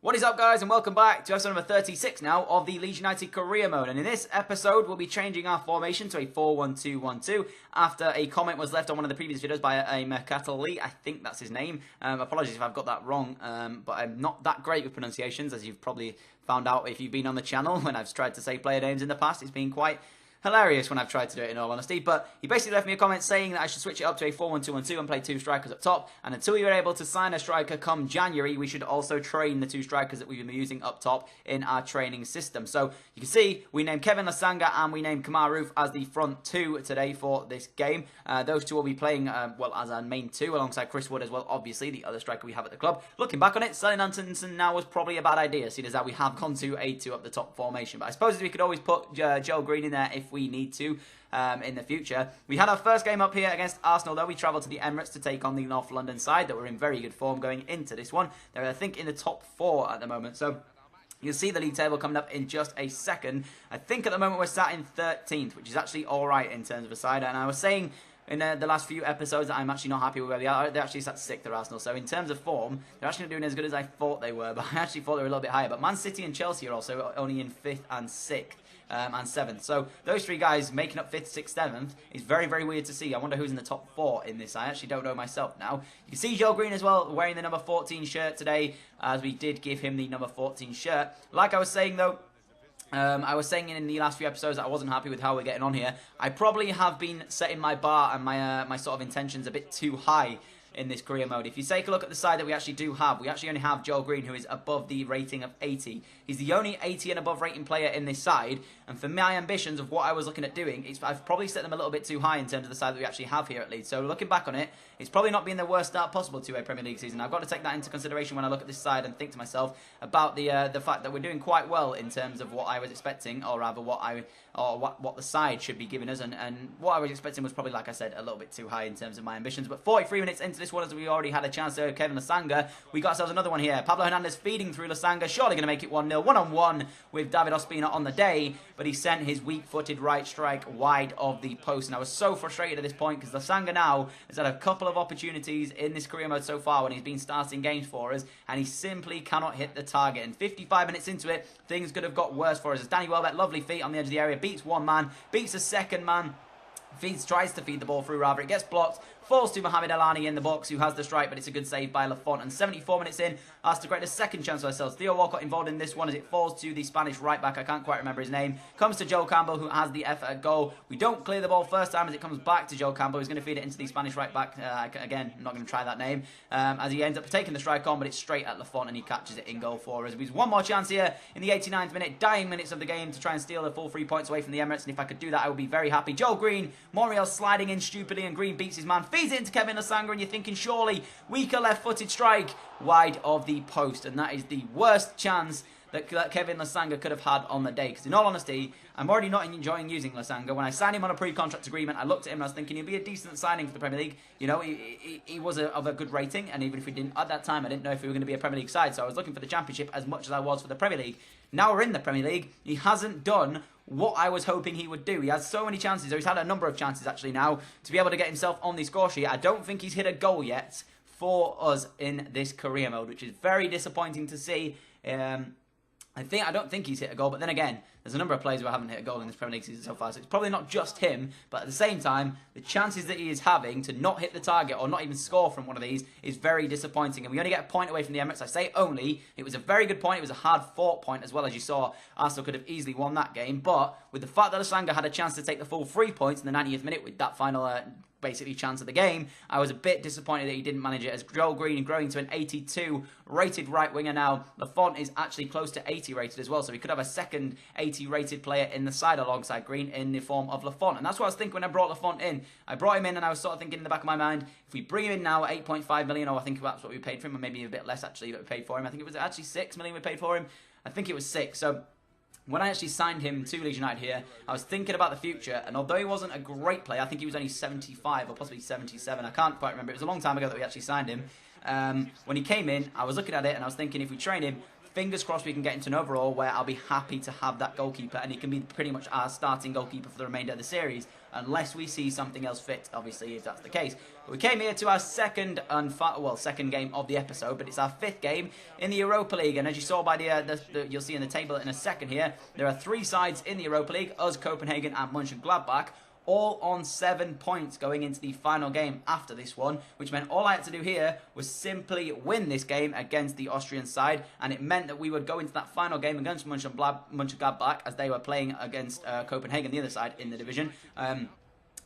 What is up, guys, and welcome back to episode number 36 now of the Leeds United career mode. And in this episode, we'll be changing our formation to a 4-1-2-1-2 after a comment was left on one of the previous videos by a Mercatoli. I think that's his name. Apologies if I've got that wrong, but I'm not that great with pronunciations, as you've probably found out if you've been on the channel when I've tried to say player names in the past. It's been quite hilarious when I've tried to do it, in all honesty. But he basically left me a comment saying that I should switch it up to a 4-1-2-1-2 and play two strikers up top. And until we were able to sign a striker come January, we should also train the two strikers that we've been using up top in our training system. So you can see we named Kevin Lasanga and we named Kamar Roof as the front two today for this game. Those two will be playing, well, as our main two, alongside Chris Wood as well, obviously, the other striker we have at the club. Looking back on it, selling Antonsen now was probably a bad idea, seeing as that we have gone to a 2 up the top formation. But I suppose we could always put Joe Green in there if we need to. In the future. We had our first game up here against Arsenal, though. We travelled to the Emirates to take on the North London side that were in very good form going into this one. They're, I think, in the top 4 at the moment. So you'll see the league table coming up in just a second. I think at the moment we're sat in 13th, which is actually alright in terms of a side. And I was saying in the last few episodes that I'm actually not happy with where they are. They're actually sat 6th at Arsenal. So in terms of form, they're actually not doing as good as I thought they were. But I actually thought they were a little bit higher. But Man City and Chelsea are also only in 5th and 6th. And 7th. So those three guys making up 5th, 6th, 7th is very, very weird to see. I wonder who's in the top 4 in this. I actually don't know myself now. You can see Joe Green as well wearing the number 14 shirt today, as we did give him the number 14 shirt. Like I was saying though, I was saying in the last few episodes that I wasn't happy with how we're getting on here. I probably have been setting my bar and my sort of intentions a bit too high in this career mode. If you take a look at the side that we actually do have, we actually only have Joel Green, who is above the rating of 80. He's the only 80 and above rating player in this side, and for my ambitions of what I was looking at doing, I've probably set them a little bit too high in terms of the side that we actually have here at Leeds. So looking back on it, it's probably not been the worst start possible to a Premier League season. I've got to take that into consideration when I look at this side and think to myself about the fact that we're doing quite well in terms of what I was expecting, or rather what the side should be giving us, and what I was expecting was probably, like I said, a little bit too high in terms of my ambitions. But 43 minutes into this one, as we already had a chance to Kevin Lasanga, we got ourselves another one here. Pablo Hernandez feeding through Lasanga, surely going to make it 1-0, one-on-one with David Ospina on the day, but he sent his weak-footed right strike wide of the post, and I was so frustrated at this point because Lasanga now has had a couple of opportunities in this career mode so far when he's been starting games for us, and he simply cannot hit the target. And 55 minutes into it, things could have got worse for us, as Danny Welbeck, lovely feet on the edge of the area, beats one man, beats a second man, tries to feed the ball through, rather. It gets blocked, falls to Mohamed Elani in the box, who has the strike, but it's a good save by Lafont. And 74 minutes in, us to create a second chance for ourselves. Theo Walcott involved in this one as it falls to the Spanish right back. I can't quite remember his name. Comes to Joe Campbell, who has the effort at goal. We don't clear the ball first time as it comes back to Joe Campbell, who's going to feed it into the Spanish right back. Again, I'm not going to try that name. As he ends up taking the strike on, but it's straight at Lafont, and he catches it in goal for us. We've one more chance here in the 89th minute, dying minutes of the game, to try and steal the full 3 points away from the Emirates. And if I could do that, I would be very happy. Joe Green, Moriel sliding in stupidly, and Green beats his man, feeds it into Kevin Lasanga, and you're thinking, surely, weaker left-footed strike wide of the post. And that is the worst chance that Kevin Lasanga could have had on the day. Because in all honesty, I'm already not enjoying using Lasanga. When I signed him on a pre-contract agreement, I looked at him and I was thinking he'd be a decent signing for the Premier League. You know, he was of a good rating, and even if we didn't, at that time, I didn't know if we were going to be a Premier League side. So I was looking for the Championship as much as I was for the Premier League. Now we're in the Premier League. He hasn't done what I was hoping he would do. He has so many chances, or he's had a number of chances actually now, to be able to get himself on the score sheet. I don't think he's hit a goal yet for us in this career mode, which is very disappointing to see. I don't think he's hit a goal, but then again, there's a number of players who haven't hit a goal in this Premier League season so far, so it's probably not just him, but at the same time, the chances that he is having to not hit the target or not even score from one of these is very disappointing, and we only get a point away from the Emirates. I say only, it was a very good point, it was a hard-fought point as well, as you saw. Arsenal could have easily won that game, but with the fact that Lasanga had a chance to take the full 3 points in the 90th minute with that final basically chance of the game, I was a bit disappointed that he didn't manage it, as Joel Green growing to an 82 rated right winger now. Lafont is actually close to 80 rated as well, so we could have a second 80 rated player in the side alongside Green in the form of Lafont. And that's what I was thinking when I brought Lafont in. I brought him in and I was sort of thinking in the back of my mind, if we bring him in now at 8.5 million, or I think that's what we paid for him, or maybe a bit less actually that we paid for him. I think it was actually 6 million we paid for him. I think it was 6. So when I actually signed him to Leeds United here, I was thinking about the future, and although he wasn't a great player, I think he was only 75 or possibly 77, I can't quite remember. It was a long time ago that we actually signed him. When he came in, I was looking at it and I was thinking, if we train him fingers crossed we can get into an overall where I'll be happy to have that goalkeeper, and he can be pretty much our starting goalkeeper for the remainder of the series, unless we see something else fit, obviously, if that's the case. But we came here to our second game of the episode, but it's our 5th game in the Europa League, and as you saw by you'll see in the table in a second here, there are 3 sides in the Europa League, us, Copenhagen, and Mönchengladbach, all on 7 points going into the final game after this one, which meant all I had to do here was simply win this game against the Austrian side, and it meant that we would go into that final game against Mönchengladbach as they were playing against Copenhagen, the other side in the division.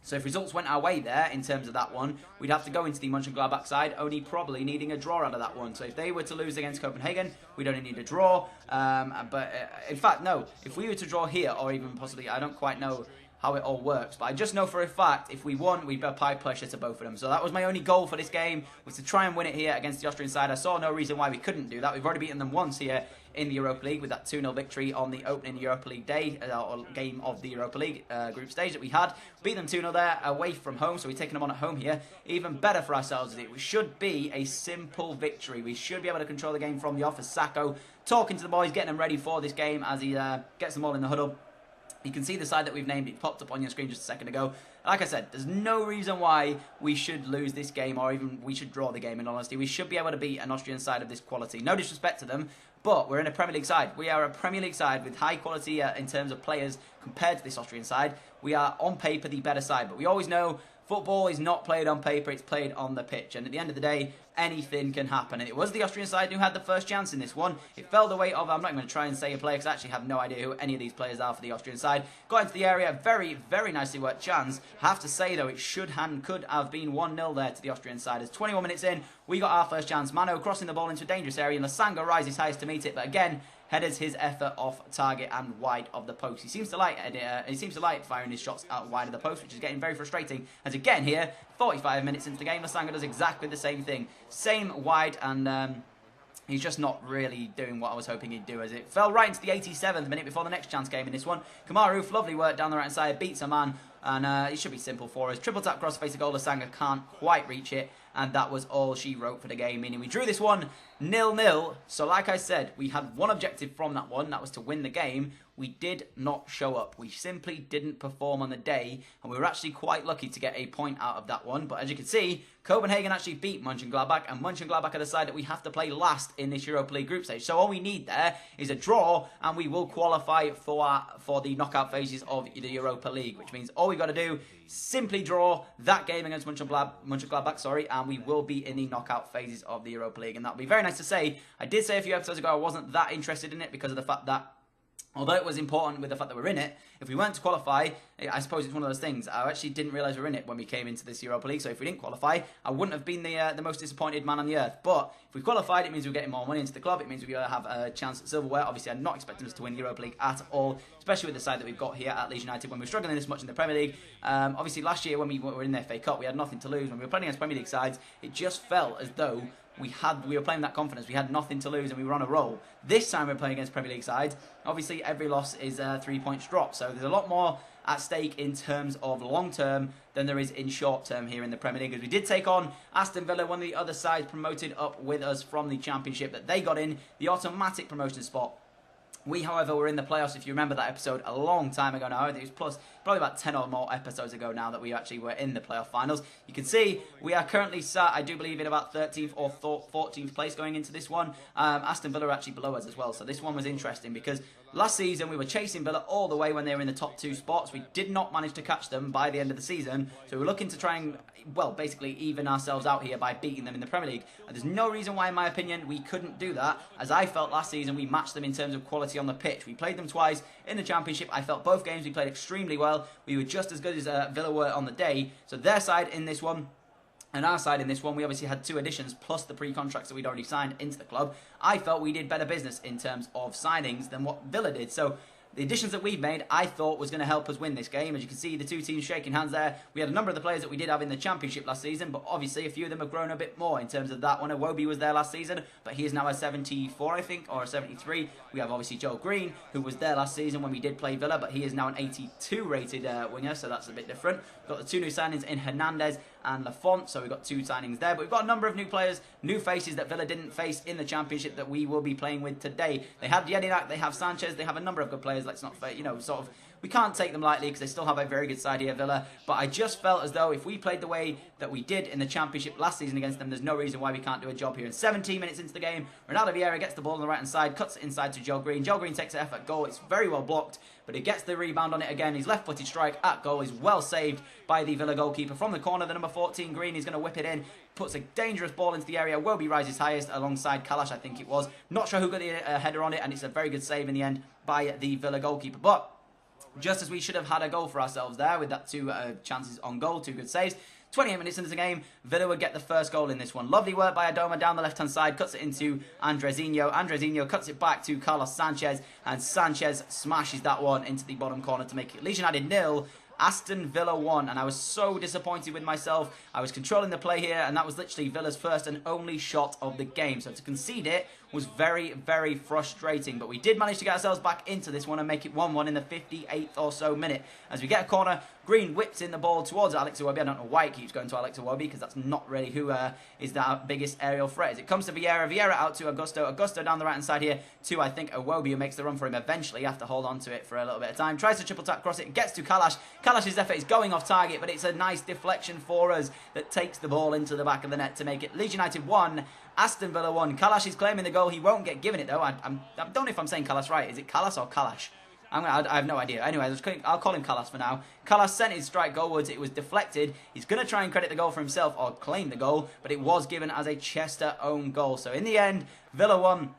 So if results went our way there in terms of that one, we'd have to go into the Mönchengladbach side, only probably needing a draw out of that one. So if they were to lose against Copenhagen, we'd only need a draw. In fact, no, if we were to draw here, or even possibly, I don't quite know how it all works, but I just know for a fact if we won, we'd apply pressure to both of them. So that was my only goal for this game, was to try and win it here against the Austrian side. I saw no reason why we couldn't do that. We've already beaten them once here in the Europa League with that 2-0 victory on the opening Europa League day, or game of the Europa League group stage that we had. Beat them 2-0 there away from home, so we're taking them on at home here. Even better for ourselves, it should be a simple victory. We should be able to control the game from the off as Sacco talking to the boys, getting them ready for this game as he gets them all in the huddle. You can see the side that we've named. It popped up on your screen just a second ago. Like I said, there's no reason why we should lose this game, or even we should draw the game, in honesty. We should be able to beat an Austrian side of this quality. No disrespect to them, but we're in a Premier League side. We are a Premier League side with high quality in terms of players compared to this Austrian side. We are, on paper, the better side, but we always know football is not played on paper, it's played on the pitch. And at the end of the day, anything can happen. And it was the Austrian side who had the first chance in this one. It fell the way of, I'm not even going to try and say a player because I actually have no idea who any of these players are for the Austrian side. Got into the area, very, very nicely worked chance. I have to say, though, it could have been 1-0 there to the Austrian side. As 21 minutes in, we got our first chance. Mano crossing the ball into a dangerous area, and Lasanga rises highest to meet it. But again, headers his effort off target and wide of the post. He seems to like firing his shots out wide of the post, which is getting very frustrating. As again here, 45 minutes into the game, Lasanga does exactly the same thing. Same wide, and he's just not really doing what I was hoping he'd do, as it fell right into the 87th minute before the next chance came in this one. Kamaru, lovely work down the right side, beats a man, and it should be simple for us. Triple tap cross face of goal, Lasanga can't quite reach it, and that was all she wrote for the game, meaning we drew this one 0-0. So like I said, we had one objective from that one, that was to win the game. We did not show up. We simply didn't perform on the day, and we were actually quite lucky to get a point out of that one. But as you can see, Copenhagen actually beat Mönchengladbach, and Mönchengladbach are the side that we have to play last in this Europa League group stage. So all we need there is a draw, and we will qualify for the knockout phases of the Europa League, which means all we got to do simply draw that game against Mönchengladbach, and we will be in the knockout phases of the Europa League. And that would be very nice to say. I did say a few episodes ago I wasn't that interested in it because of the fact that, although it was important with the fact that we're in it, if we weren't to qualify, I suppose it's one of those things. I actually didn't realise we were in it when we came into this Europa League, so if we didn't qualify, I wouldn't have been the most disappointed man on the earth. But if we qualified, it means we're getting more money into the club, it means we have a chance at silverware. Obviously, I'm not expecting us to win the Europa League at all, especially with the side that we've got here at Leeds United when we're struggling this much in the Premier League. Obviously, last year when we were in the FA Cup, we had nothing to lose. When we were playing against Premier League sides, it just felt as though we were playing that confidence. We had nothing to lose and we were on a roll. This time we're playing against Premier League sides. Obviously, every loss is 3 points drop. So there's a lot more at stake in terms of long term than there is in short term here in the Premier League. As we did take on Aston Villa, one of the other sides promoted up with us from the Championship, that they got in the automatic promotion spot. We, however, were in the playoffs, if you remember that episode, a long time ago now. It was probably about 10 or more episodes ago now that we actually were in the playoff finals. You can see we are currently sat, I do believe, in about 13th or 14th place going into this one. Aston Villa are actually below us as well, so this one was interesting because last season we were chasing Villa all the way when they were in the top 2 spots. We did not manage to catch them by the end of the season, so we're looking to try and, well, basically even ourselves out here by beating them in the Premier League. And there's no reason why, in my opinion, we couldn't do that, as I felt last season we matched them in terms of quality on the pitch. We played them twice in the Championship. I felt both games we played extremely well. We were just as good as Villa were on the day. So their side in this one and our side in this one, we obviously had 2 additions plus the pre-contracts that we'd already signed into the club. I felt we did better business in terms of signings than what Villa did. So the additions that we've made, I thought, was going to help us win this game. As you can see, the 2 teams shaking hands there. We had a number of the players that we did have in the Championship last season, but obviously a few of them have grown a bit more in terms of that one. Iwobi was there last season, but he is now a 74, I think, or a 73. We have obviously Joel Green, who was there last season when we did play Villa, but he is now an 82 rated winger, so that's a bit different. We've got the 2 new signings in Hernandez and Lafont. So we've got 2 signings there. But we've got a number of new players, new faces that Villa didn't face in the Championship that we will be playing with today. They have Jedinak, they have Sanchez, they have a number of good players. Let's not, we can't take them lightly because they still have a very good side here, Villa. But I just felt as though if we played the way that we did in the Championship last season against them, there's no reason why we can't do a job here. And 17 minutes into the game, Ronaldo Vieira gets the ball on the right-hand side, cuts it inside to Joe Green. Joe Green takes an effort goal. It's very well blocked, but he gets the rebound on it again. His left-footed strike at goal is well saved by the Villa goalkeeper. From the corner, the number 14, Green, is going to whip it in. Puts a dangerous ball into the area. Wobie rises highest alongside Kalash, I think it was. Not sure who got the header on it, and it's a very good save in the end by the Villa goalkeeper. But just as we should have had a goal for ourselves there with that 2 chances on goal, 2 good saves. 28 minutes into the game, Villa would get the first goal in this one. Lovely work by Adoma down the left-hand side, cuts it into Andrezinho. Andrezinho cuts it back to Carlos Sanchez, and Sanchez smashes that one into the bottom corner to make it Leeds United 0, Aston Villa 1, and I was so disappointed with myself. I was controlling the play here, and that was literally Villa's first and only shot of the game. So to concede it was very, very frustrating. But we did manage to get ourselves back into this one and make it 1-1 in the 58th or so minute. As we get a corner, Green whips in the ball towards Alex Iwobi. I don't know why it keeps going to Alex Iwobi, because that's not really who is the biggest aerial threat. As it comes to Vieira, Vieira out to Augusto. Augusto down the right-hand side here to, I think, Iwobi, who makes the run for him eventually after hold on to it for a little bit of time. Tries to triple tap cross it, gets to Kalash. Kalash's effort is going off target, but it's a nice deflection for us that takes the ball into the back of the net to make it Leeds United 1, Aston Villa 1. Kalash is claiming the goal. He won't get given it, though. I don't know if I'm saying Kalash right. Is it Kalas or Kalash? I have no idea. Anyway, I'll call him Kalas for now. Kalas sent his strike goalwards. It was deflected. He's going to try and credit the goal for himself or claim the goal, but it was given as a Chester own goal. So in the end, Villa 1,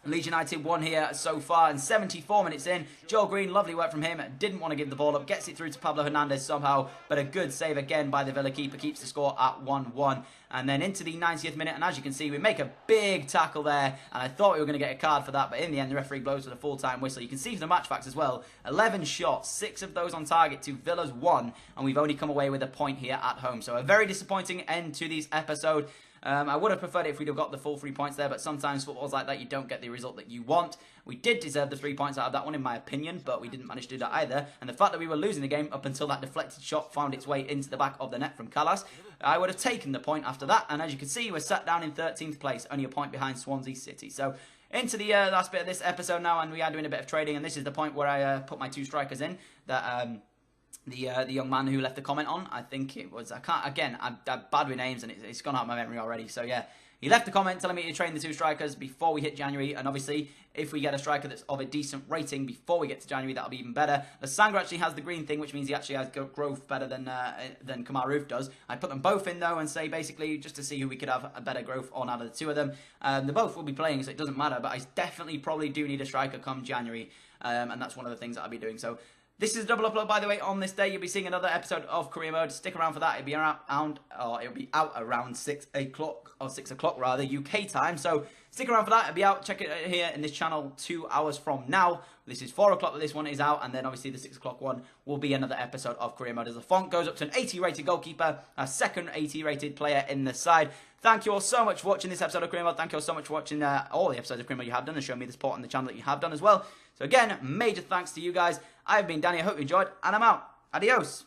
Leeds United 1 here so far, and 74 minutes in. Joel Green, lovely work from him. Didn't want to give the ball up. Gets it through to Pablo Hernandez somehow, but a good save again by the Villa keeper. Keeps the score at 1-1. And then into the 90th minute, and as you can see, we make a big tackle there, and I thought we were going to get a card for that, but in the end, the referee blows for the full-time whistle. You can see from the match facts as well, 11 shots, 6 of those on target to Villa's 1, and we've only come away with a point here at home. So a very disappointing end to this episode. I would have preferred it if we'd have got the full 3 points there, but sometimes football's like that. You don't get the result that you want. We did deserve the 3 points out of that one, in my opinion, but we didn't manage to do that either. And the fact that we were losing the game up until that deflected shot found its way into the back of the net from Kalas, I would have taken the point after that. And as you can see, we're sat down in 13th place, only a point behind Swansea City. So into the last bit of this episode now, and we are doing a bit of trading, and this is the point where I put my 2 strikers in that the young man who left the comment on. I think it was, I'm bad with names, and it's gone out of my memory already. So yeah, he left a comment telling me to train the 2 strikers before we hit January, and obviously if we get a striker that's of a decent rating before we get to January, that'll be even better. Lasanga actually has the green thing, which means he actually has growth better than Kamar Roof does. I put them both in though, and say basically just to see who we could have a better growth on out of the 2 of them. They both will be playing, so it doesn't matter, but I definitely probably do need a striker come January, and that's one of the things that I'll be doing. So this is a double upload, by the way, on this day. You'll be seeing another episode of Career Mode. Stick around for that. It'll be out around 6 o'clock, or 6 o'clock rather, UK time. So stick around for that. It'll be out. Check it here in this channel 2 hours from now. This is 4 o'clock that this one is out, and then obviously the 6 o'clock one will be another episode of Career Mode as the font goes up to an 80 rated goalkeeper, a second 80 rated player in the side. Thank you all so much for watching this episode of Career Mode. Thank you all so much for watching all the episodes of Career Mode you have done and showing me the support on the channel that you have done as well. So again, major thanks to you guys. I've been Danny. I hope you enjoyed, and I'm out. Adios.